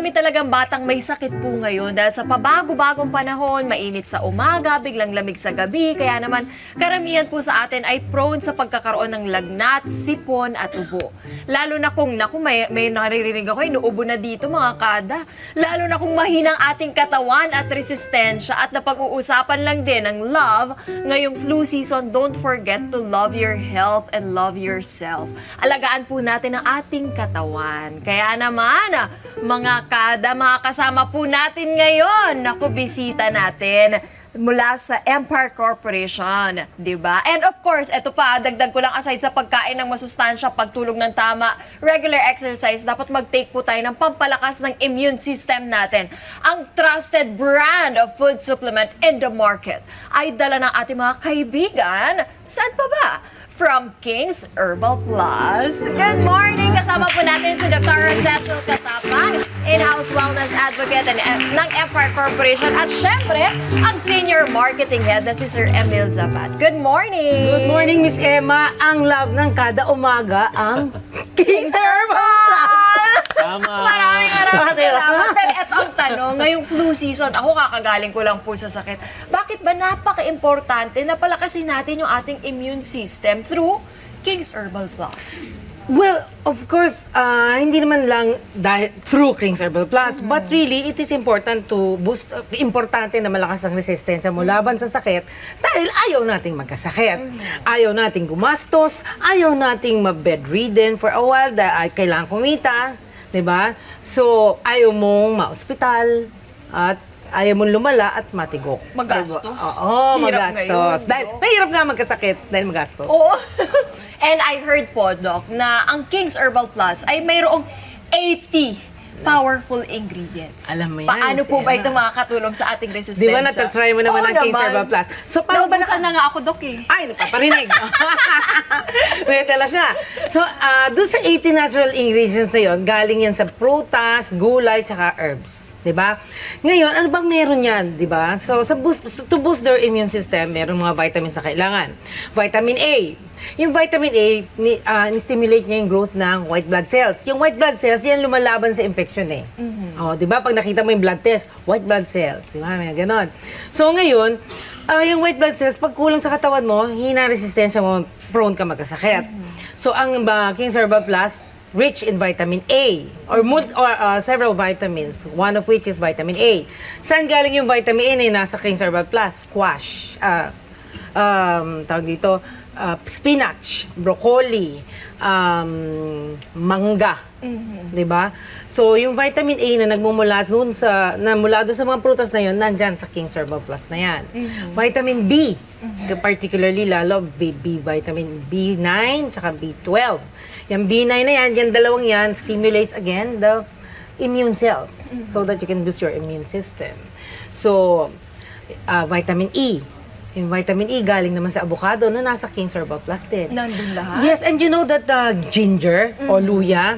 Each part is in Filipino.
Marami talagang batang may sakit po ngayon dahil sa pabago-bagong panahon, mainit sa umaga, biglang lamig sa gabi, kaya naman karamihan po sa atin ay prone sa pagkakaroon ng lagnat, sipon at ubo. Lalo na kung, may naririnig ako, inuubo na dito mga kada. Lalo na kung mahinang ating katawan at resistensya at napag-uusapan lang din ng love, ngayong flu season, don't forget to love your health and love yourself. Alagaan po natin ang ating katawan. Kaya naman, mga kada, makakasama po natin ngayon. Naku, bisita natin mula sa Empire Corporation, di ba? And of course, eto pa, dagdag ko lang aside sa pagkain ng masustansya, pagtulog ng tama, regular exercise, dapat mag-take po tayo ng pampalakas ng immune system natin. Ang trusted brand of food supplement in the market ay dala ng ating mga kaibigan. Saan pa ba? From King's Herbal Plus. Good morning! Kasama po natin si Dr. Cecil Catapang, in-house wellness advocate ng Empire Corporation at syempre, ang senior marketing head na si Sir Emil Zapat. Good morning! Good morning, Miss Emma. Ang love ng kada umaga, ang King's Herbal Plus! Tama! Maraming salamat. Pero eto ang tanong, ngayong flu season, ako kakagaling ko lang po sa sakit. Bakit ba napaka-importante na palakasin natin yung ating immune system through King's Herbal Plus? Well, of course, hindi naman lang dahil through King's Herbal Plus, but really, it is important to boost, importante na malakas ang resistensya mo laban sa sakit dahil ayaw nating magkasakit. Ayaw nating gumastos, ayaw nating ma-bedridden for a while dahil kailangan kumita, di ba? So, ayaw mong ma-ospital at ayaw mong lumala at matigok. Magastos? Diba? Oo, Hirap magastos. ngayon, Dahil, Doc. mahirap nga magkasakit dahil magastos. Oo. And I heard po, Doc, na ang King's Herbal Plus ay mayroong 80 powerful ingredients. Alam mo yan, Paano Miss po ba Emma. ito makakatulong sa ating resistensya? Di ba natatry mo naman Oo ang King's naman. Herbal Plus? So, paano ba Naubusan na nga ako, Doc, eh. Ay, napaparinig. Nadala siya. So, doon sa 80 natural ingredients na yon, galing yan sa prutas, gulay, tsaka herbs. Diba? Ngayon, ano bang meron yan? Diba? So, to boost their immune system, meron mga vitamins na kailangan. Vitamin A. Yung vitamin A, ni-stimulate niya yung growth ng white blood cells. Yung white blood cells, yan lumalaban sa infection eh. Oh, diba? Pag nakita mo yung blood test, white blood cells. Diba? May ganon. So, ngayon, yung white blood cells, pag kulang sa katawan mo, hina resistensya mo, prone ka magkasakit. So, ang King's Herbal Plus, rich in vitamin A or several vitamins, one of which is vitamin A. Saan galing yung vitamin A na nasa King's Herbal Plus? Squash, tawag dito, spinach, broccoli, mangga. Di ba? So, yung vitamin A na nagmumula doon sa mga prutas na yun, nandyan sa King's Herbal Plus na yan. Vitamin B, particularly lalo vitamin B9 tsaka B12. Yung B9 na yan, yung dalawang yan, stimulates again the immune cells so that you can boost your immune system. So, vitamin E. Yung vitamin E galing naman sa avocado na nasa King's Herbal Plus din. Nandun lahat? Yes, and you know that ginger o luya,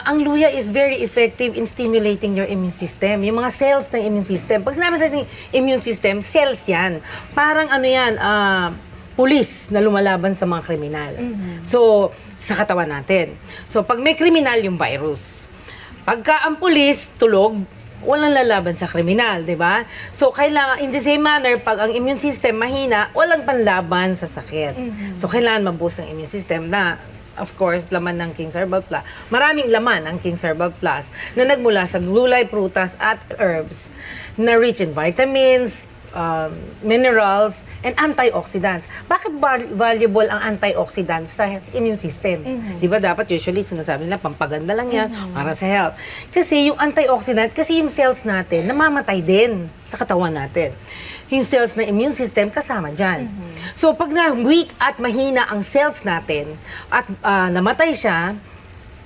ang luya is very effective in stimulating your immune system. Yung mga cells ng immune system. Pag sinabi natin immune system, cells yan. Parang ano yan, pulis na lumalaban sa mga kriminal. So, sa katawan natin. So, pag may kriminal, yung virus. Pagka ang pulis, tulog, walang lalaban sa kriminal, di ba? So, kailangan, in the same manner, pag ang immune system mahina, walang panlaban sa sakit. So, kailangan maboost ang immune system na, of course, laman ng King's Herbal Plus. Maraming laman ang King's Herbal Plus na nagmula sa gulay, prutas, at herbs na rich in vitamins, minerals, and antioxidants. Bakit valuable ang antioxidants sa immune system? Di ba dapat usually sinasabi nila pampaganda lang yan para sa health. Kasi yung antioxidant, kasi yung cells natin namamatay din sa katawan natin. Yung cells na immune system kasama dyan. So pag na weak at mahina ang cells natin at namatay siya,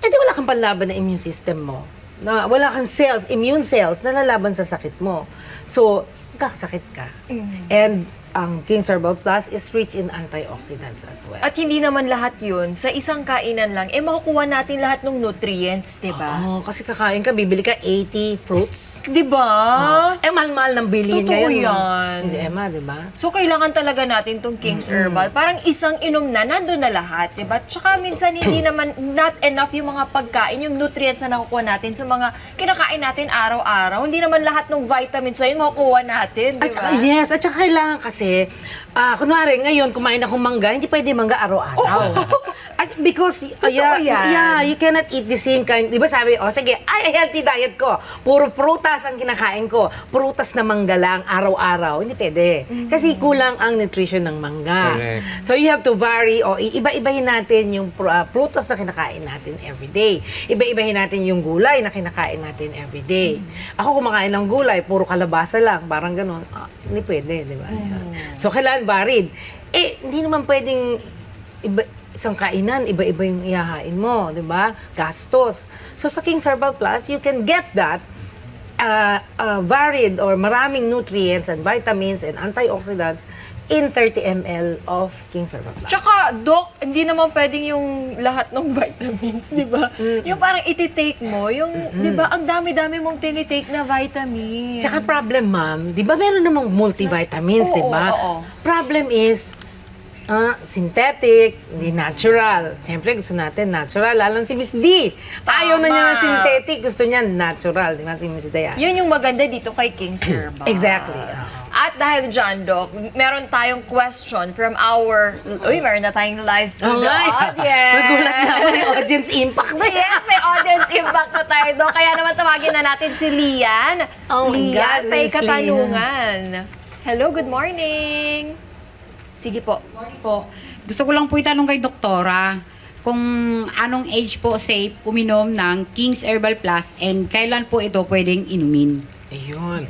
edi wala kang panlaban na immune system mo. Wala kang cells, immune cells na lalaban sa sakit mo. So, kakasakit ka. And ang King's Herbal Plus is rich in antioxidants as well. At hindi naman lahat yun, sa isang kainan lang, makukuha natin lahat ng nutrients, di ba? Oh, kasi kakain ka, bibili ka 80 fruits. Di ba? Mahal-mahal ng bilihin Totoo ngayon. yan. Si Emma, di ba? So, kailangan talaga natin tong King's Herbal. Parang isang inom na, nandun na lahat, di ba? Tsaka minsan hindi naman, not enough yung mga pagkain, yung nutrients na nakukuha natin sa mga kinakain natin araw-araw. Hindi naman lahat ng vitamins na yun makukuha natin, di At saka, ba? yes, at saka kailangan kasi, kunwari, ngayon, kumain akong mangga, hindi pwede mangga araw-araw. At because, yan. you cannot eat the same kind. Di ba sabi, sige, healthy diet ko. Puro prutas ang kinakain ko. Prutas na mangga lang, araw-araw. Hindi pwede. Kasi kulang ang nutrition ng mangga. Correct. So you have to vary, iba-ibahin natin yung prutas na kinakain natin everyday. Iba-ibahin natin yung gulay na kinakain natin everyday. Ako kumakain ng gulay, puro kalabasa lang, parang ganun. Hindi pwede, di ba? So kailangan varied. Hindi naman pwedeng isang kainan, iba-iba yung ihahain mo, di ba? Gastos. So sa King's Herbal Plus, you can get that varied or maraming nutrients and vitamins and antioxidants in 30 ml of King's Herbal Plus. Tsaka, Doc, hindi naman pwedeng yung lahat ng vitamins, di ba? Yung parang ititake mo, yung, di ba, ang dami-dami mong tinitake na vitamins. Tsaka problem, ma'am, di ba meron namang multivitamins, Oo, di ba? oo. Problem is, synthetic, hindi natural. Siyempre, gusto natin natural. Lalo si Miss D. Ayaw na niya ng synthetic. Gusto niya natural. Di ba si Miss Dayan? Yun yung maganda dito kay King's Herbal. Exactly. At dahil dyan, Doc, meron tayong question from our... Uy, meron na tayong live studio audience. Nagulat na ako. May audience impact na yan. Yes, may audience impact na tayo, Doc. Kaya naman tawagin na natin si Lian. Oh my Lian, God, may Miss katanungan. Hello, good morning. Sige po. Morning po. Gusto ko lang po itanong kay doktora kung anong age po safe uminom ng King's Herbal Plus and kailan po ito pwedeng inumin. Ayun.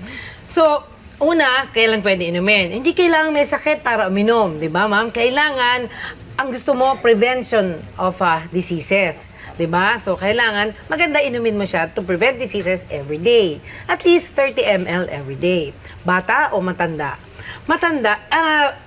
So, una, kailan pwede inumin? Hindi kailangan may sakit para uminom, di ba, ma'am? Kailangan, ang gusto mo, prevention of diseases. Di ba? So, kailangan, maganda inumin mo siya to prevent diseases every day. At least 30 ml every day. Bata o matanda? Matanda,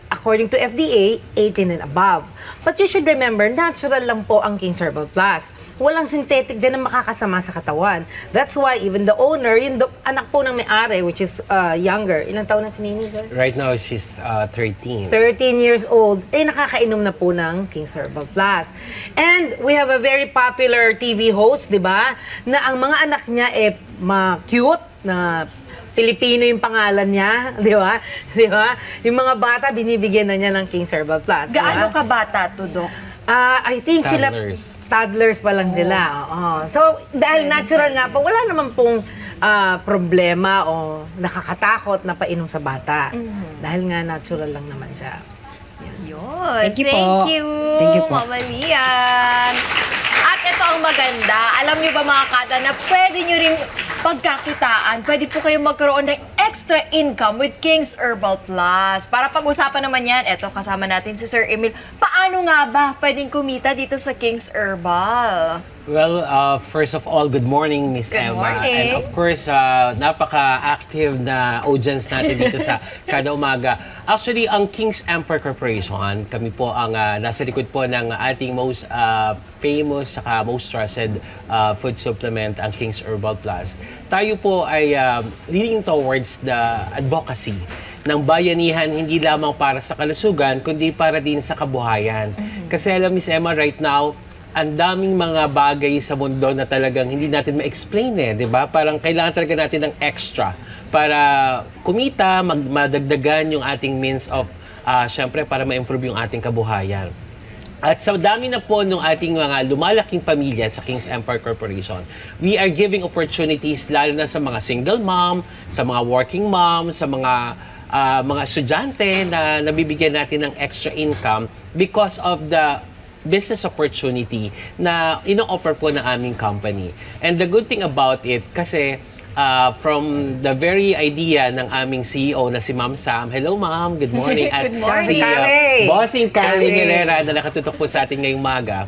according to FDA, 18 and above. But you should remember, natural lang po ang King's Herbal Plus. Walang synthetic dyan na makakasama sa katawan. That's why even the owner, yung anak po ng may-ari, which is younger. Ilang taon na si Nini, sir? Right now, she's 13. 13 years old, nakakainom na po ng King's Herbal Plus. And we have a very popular TV host, di ba? Na ang mga anak niya cute, na Pilipino yung pangalan niya, di ba? Di ba? Yung mga bata, binibigyan na niya ng King's Herbal Plus. di ba? Gaano ka bata to, Doc? I think Toddlers. toddlers pa lang sila. Oo. So, dahil natural nga po, wala naman pong problema o nakakatakot na painom sa bata. Dahil nga natural lang naman siya. Yun. Thank you po. Thank you, po. Mama Lian. At ito ang maganda. Alam niyo ba mga kada na pwede niyo rin pagkakitaan, pwede po kayong magkaroon ng extra income with King's Herbal Plus. Para pag-usapan naman yan, eto kasama natin si Sir Emil. Paano nga ba pwedeng kumita dito sa King's Herbal? Well, first of all, good morning, Miss Good Emma. morning. And of course, napaka-active na audience natin dito sa Kada Umaga. Actually, ang King's Empire Corporation, kami po ang nasa likod po ng ating most famous saka most trusted food supplement, ang King's Herbal Plus. Tayo po ay leading towards the advocacy ng bayanihan, hindi lamang para sa kalusugan, kundi para din sa kabuhayan. Kasi alam, Miss Emma, right now, ang daming mga bagay sa mundo na talagang hindi natin ma-explain di ba? Parang kailangan talaga natin ng extra para kumita, madagdagan yung ating means of, syempre, para ma-improve yung ating kabuhayan. At sa dami na po ng ating mga lumalaking pamilya sa King's Empire Corporation, we are giving opportunities lalo na sa mga single mom, sa mga working mom, sa mga estudyante na nabibigyan natin ng extra income because of the business opportunity na ino-offer po ng aming company. And the good thing about it, kasi from the very idea ng aming CEO na si Ma'am Sam, hello Ma'am, good morning. At Good morning. si Carrie. Bossing Carrie Carrie. Herrera na nakatutok po sa atin ngayong umaga.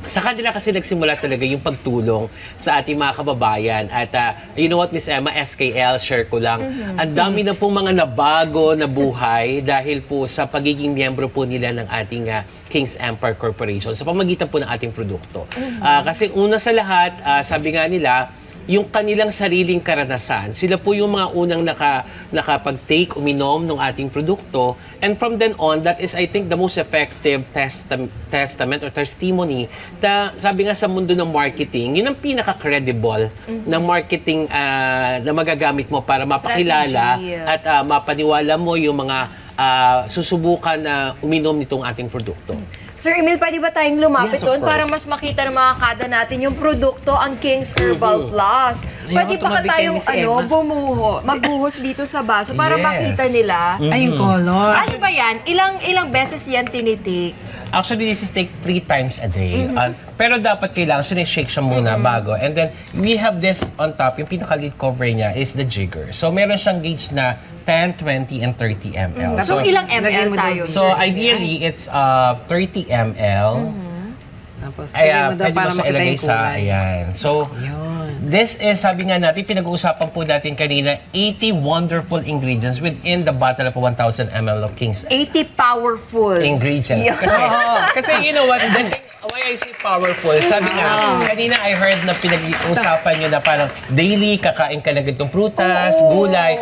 sa kanila kasi nagsimula talaga yung pagtulong sa ating mga kababayan. At you know what, Miss Emma, SKL, share ko lang, ang dami na pong mga nabago na buhay dahil po sa pagiging miyembro po nila ng ating King's Empire Corporation sa pamagitan po ng ating produkto. Kasi una sa lahat, sabi nga nila, yung kanilang sariling karanasan. Sila po yung mga unang nakapag-take, uminom ng ating produkto. And from then on, that is, I think, the most effective testament or testimony na sabi nga sa mundo ng marketing, yun ang pinaka-credible na marketing na magagamit mo para mapakilala Strategy. at mapaniwala mo yung mga susubukan na uminom nitong ating produkto. Sir Emil, pwede ba tayong lumapit Yes, of doon para course. mas makita ng mga kada natin yung produkto, ang King's Herbal Plus? Pwede Ayoko, ba tumabi kay tayong Miss Emma. magbuhos dito sa baso para Yes. makita nila? Ay, yung color. Ano ba yan? Ilang beses yan tinitik? Actually, this is take 3 times a day. Pero dapat kailangan sinishake siya muna bago. And then, we have this on top. Yung pinaka-lead cover niya is the jigger. So, meron siyang gauge na 10, 20, and 30 ml. So, ilang lagyan ml mo tayo? doon. So, ideally, it's 30 ml. Tapos, Ay, tingnan mo daw pwede mo para siya makita ilagay yung sa, kulay. ayan. So, Yun. this is, sabi nga natin, pinag-uusapan po natin kanina, 80 wonderful ingredients within the bottle of 1,000 ml of King's 80 powerful. ingredients. Yeah. Kasi you know what, why I say powerful, sabi nga, kanina I heard na pinag-uusapan nyo na parang daily, kakain ka na ganitong prutas, gulay.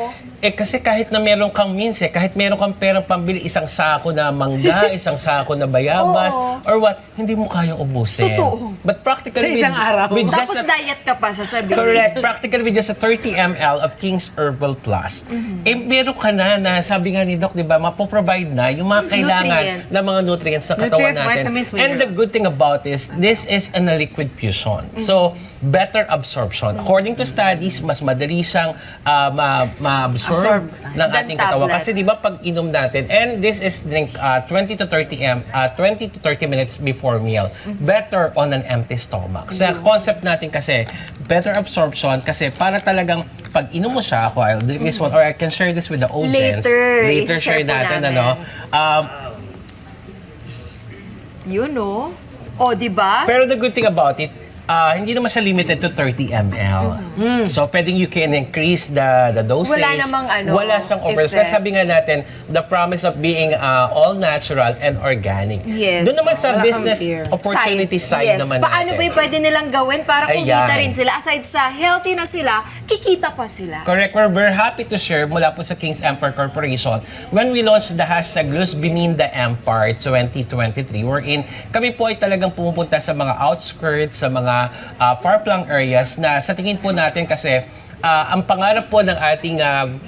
Eh kasi kahit na meron kang means kahit meron kang perang pambili, isang sako na mangga, isang sako na bayabas, or what, hindi mo kayang ubusin. Totoo. But practically, Sa isang araw. with Tapos just a diet ka pa, sasabihin. Correct. Practically with just a 30 ml of King's Herbal Plus, eh meron ka na sabi nga ni Doc, di ba, mapoprovide na yung mga kailangan Nutrients. na mga nutrients sa katawan Nutrients, natin. vitamins, And the minerals. good thing about this is a liquid fusion. So, better absorption. According to studies, mas madali siyang ma-absorb ng Than ating katawan. tablets. Kasi di ba pag inom natin, and this is drink 20 to 30 minutes before meal. Better on an empty stomach. Sa concept natin kasi, better absorption kasi para talagang pag inom mo siya, ako, I'll drink this one, or I can share this with the audience. Later, share i-share po natin, namin. ano. You know? O, di ba? Pero the good thing about it, hindi naman siya limited to 30 ml. So, pwedeng you can increase the dosage. Wala namang ano, Wala siyang overdose. Kasi effect. sabi nga natin, the promise of being all natural and organic. Yes. Doon naman sa Wala kang business fear. opportunity side yes. naman Paano natin. ba yung pwede nilang gawin para kumita Ayan. rin sila? Aside sa healthy na sila, kikita pa sila. Correct. We're happy to share mula po sa King's Empire Corporation. When we launched the hashtag Luz Biminda Empire 2023, wherein kami po ay talagang pumupunta sa mga outskirts, sa mga far-flung areas na sa tingin po natin kasi ang pangarap po ng ating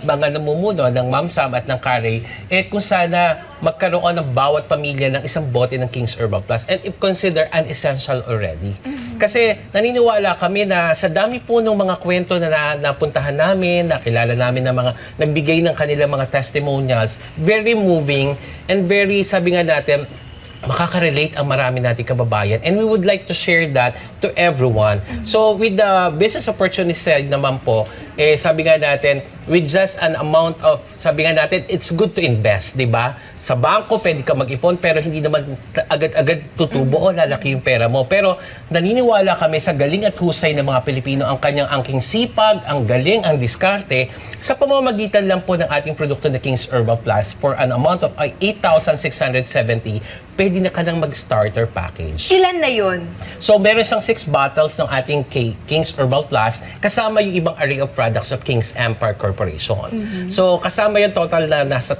mga namumuno ng Ma'am Sam at ng Carey kung sana magkaroon ng bawat pamilya ng isang bote ng King's Herbal Plus and if consider an essential already. Kasi naniniwala kami na sa dami po ng mga kwento na napuntahan namin, nakilala namin na mga nagbigay ng kanilang mga testimonials, very moving and very, sabi nga natin, makaka-relate ang marami nating kababayan and we would like to share that to everyone. So with the business opportunity side naman po, sabi nga natin, with just an amount of, sabi nga natin, it's good to invest, di ba? Sa bangko, pwede ka mag-ipon, pero hindi naman agad-agad tutubo o lalaki yung pera mo. Pero naniniwala kami sa galing at husay ng mga Pilipino, ang kanyang angking sipag, ang galing, ang diskarte, sa pamamagitan lang po ng ating produkto na King's Herbal Plus for an amount of 8,670, pwede na ka nang mag-starter package. Ilan na yun? So, meron siyang 6 bottles ng ating King's Herbal Plus, kasama yung ibang array of products of King's Empire Corporation. So, kasama yung total na nasa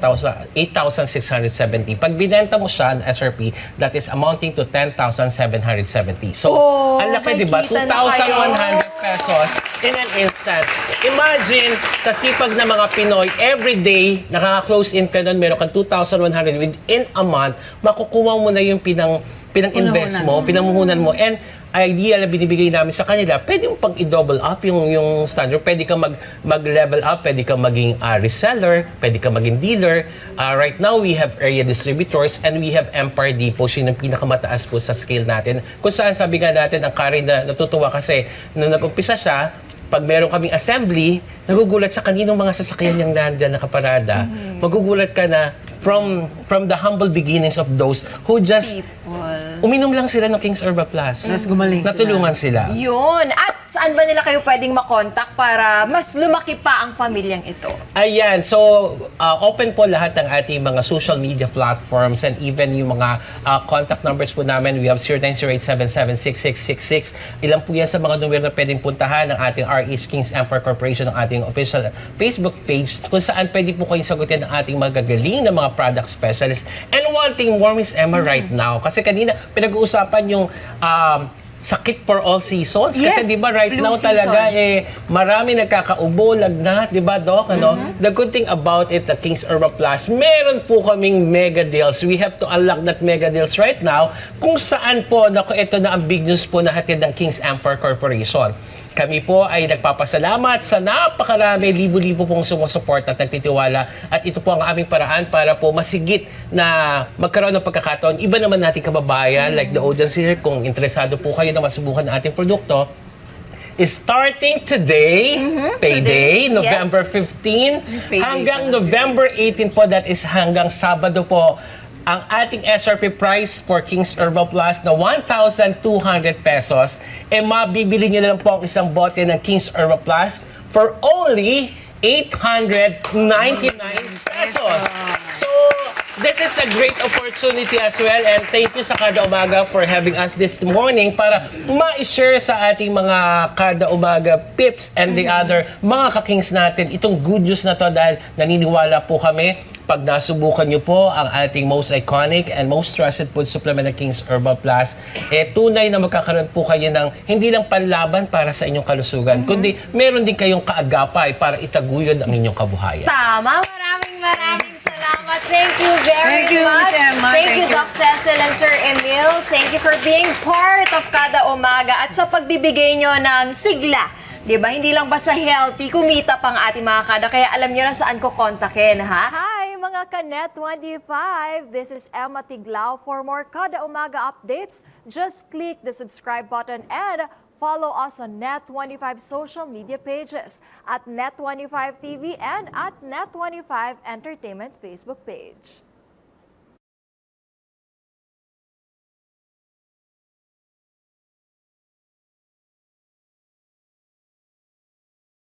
8,670. Pag binenta mo siya ng SRP, that is amounting to 10,770. So, ang laki, di ba? may kita na 2,100 pesos in an instant. Imagine, sa sipag na mga Pinoy, every day, nakaka-close in ka nun, meron kang 2,100 within a month, makukuha mo na yung pinang-invest mo, pinamuhunan mo, and ideal na binibigay namin sa kanila, pwede mo pang i-double up yung standard. Pwede ka mag-level up, pwede ka maging reseller, pwede ka maging dealer. Right now, we have area distributors and we have Empire Depots, yun ang pinakamataas po sa scale natin. Kung saan sabi nga natin, ang Karen na natutuwa kasi nung nag-umpisa siya, pag meron kaming assembly, nagugulat sa kaninong mga sasakyan niyang nandyan nakaparada. Magugulat ka na from the humble beginnings of those who just People. uminom lang sila ng King's Herbal Plus. Mas gumaling sila. Natulungan sila. Yun. At saan ba nila kayo pwedeng makontak para mas lumaki pa ang pamilyang ito? Ayan, so open po lahat ng ating mga social media platforms and even yung mga contact numbers po namin. We have 0908776666. Ilan po yan sa mga numero na pwedeng puntahan ng ating RE's King's Empire Corporation, ng ating official Facebook page kung saan pwede po kayong sagutin ng ating magagaling na mga product specialists. And one thing more, Miss Emma, right now, kasi kanina pinag-uusapan yung sakit for all seasons. Kasi Yes, di ba right flu now season. talaga marami nagkakaubo, lagnat, di ba Doc? Ano? The good thing about it, the King's Herbal Plus, meron po kaming mega deals. We have to unlock that mega deals right now kung saan po, naku, ito na ang big news po na hatid ng King's Empire Corporation. Kami po ay nagpapasalamat sa napakarami, libo-libo pong sumusuporta at nagtitiwala. At ito po ang aming paraan para po masigit na magkaroon ng pagkakataon. Iba naman nating kababayan, like the audience here, kung interesado po kayo na masubukan ang ating produkto, is starting today, payday, Today, November yes. 15, Payday hanggang pa. November 18 po, that is hanggang Sabado po. Ang ating SRP price for King's Herbal Plus na 1,200 pesos, mabibili nyo lang po ang isang bote ng King's Herbal Plus for only 899 pesos. So, this is a great opportunity as well, and thank you sa Kada Umaga for having us this morning para ma-share sa ating mga Kada Umaga pips and the other mga kakings natin itong good news na to, dahil naniniwala po kami pag nasubukan nyo po ang ating most iconic and most trusted food supplement na King's Herbal Plus, tunay na magkakaroon po kayo ng hindi lang panlaban para sa inyong kalusugan, kundi meron din kayong kaagapay para itaguyod ang inyong kabuhayan. Tama. Maraming salamat. Thank you very Thank you, much. Miss Emma. Thank Thank you, you. Doc Cecil and Sir Emil. Thank you for being part of Kada Umaga at sa pagbibigay nyo ng sigla. Diba? Hindi lang basta healthy, kumita pang ating mga kada. Kaya alam nyo na saan ko kontakin, ha? Hi, mga Kanet 25. This is Emma Tiglao. For more Kada Umaga updates, just click the subscribe button and follow us on Net25 social media pages at Net25 TV and at Net25 Entertainment Facebook page.